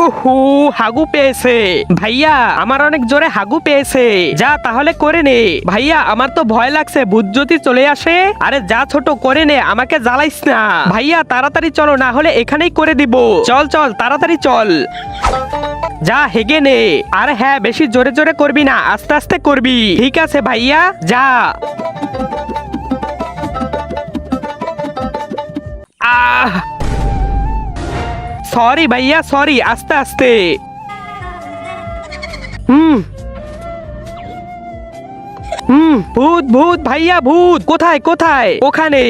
ওহো, হাগু পেয়েছে ভাইয়া, আমার অনেক জোরে হাগু পেয়েছে। যা তাহলে করে নে ভাইয়া, আমার তো ভয় লাগছে ভূত যদি চলে আসে। আরে যা ছোট, করে নে, আমাকে জ্বালাইস না ভাইয়া, তাড়াতাড়ি চলো, না হলে এখানেই করে দিব। চল চল তাড়াতাড়ি চল, যা হেগে নে। আর হ্যাঁ, বেশি জোরে জোরে করবি না, আস্তে আস্তে করবি, ঠিক আছে ভাইয়া? যা। আহ, সরি ভাইয়া, সরি, আস্তে আস্তে। হুম ভূত ভূত ভাইয়া, ভূত কোথায় কোথায়? ওখানে।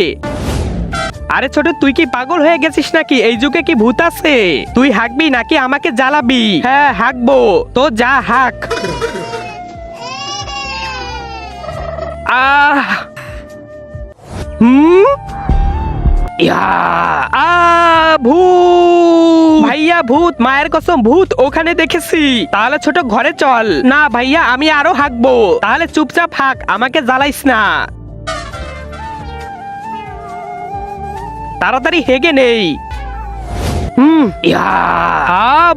আরে ছোট, তুই কি পাগল হয়ে গেছিস নাকি? এই যুগে কি ভূত আছে? তুই হাঁকবি নাকি আমাকে জ্বালাবি? হ্যাঁ হাঁকবো তো, যা হাঁক। আহ, হুম, ইয়া, ভূত ভাইয়া, ভূত, মায়ের কসম ভূত ওখানে দেখেছি। তাহলে ছোট ঘরে চল। না ভাইয়া, আমি আরো হাঁকবো। তাহলে চুপচাপ হাঁক, আমাকে জ্বালাইস না। তাড়াতাড়ি হেগে নেই।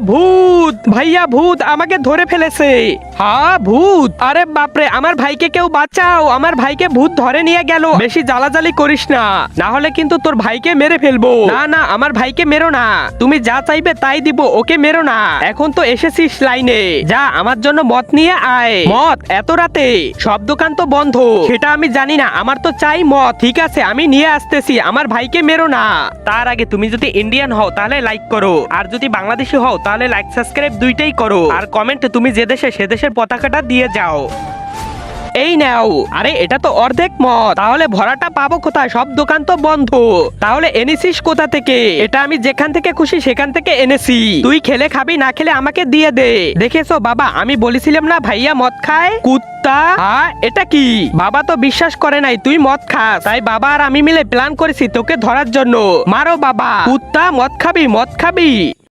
ভূত ভাইয়া, ভূত আমাকে ধরে ফেলেছে। হ্যাঁ ভূত, আরে বাপরে, আমার ভাইকে কেউ বাঁচাও, আমার ভাইকে ভূত ধরে নিয়ে গেল। বেশি জ্বালাজালি করিস না, না হলে কিন্তু তোর ভাইকে মেরে ফেলবো। না না, আমার ভাইকে মেরো না, তুমি যা চাইবে তাই দিব, ওকে মেরো না। এখন তো এসেছিস লাইনে, যা আমার জন্য মদ নিয়ে আয়। মদ এত রাতে? সব দোকান তো বন্ধ। সেটা আমি জানি না, আমার তো চাই মদ। ঠিক আছে, আমি নিয়ে আসতেছি, আমার ভাইকে মেরো না। তার আগে তুমি যদি ইন্ডিয়ান হও তাহলে লাইক করো, আর যদি বাংলাদেশি হও তাহলে লাইক সাবস্ক্রাইব দুইটাই করো, আর কমেন্টে তুমি যে দেশে সে দেশের পতাকাটা দিয়ে যাও। এই নাও। আরে এটা তো অর্ধেক মদ, তাহলে ভরাটা পাবো কোথায়? সব দোকান তো বন্ধ। তাহলে এনেছিস কোথা থেকে? এটা আমি যেখান থেকে খুশি সেখান থেকে এনেছি। তুই খেলে খাবি, না খেলে আমাকে দিয়ে দে। দেখেছো বাবা, আমি বলেছিলাম না ভাইয়া মদ খায়? কুত্তা। হ্যাঁ, এটা কি? বাবা তো বিশ্বাস করে নাই তুই মদ খাস, তাই বাবা আর আমি মিলে প্ল্যান করেছি তোকে ধরার জন্য। মারো বাবা। কুত্তা, মদ খাবি, মদ খাবি।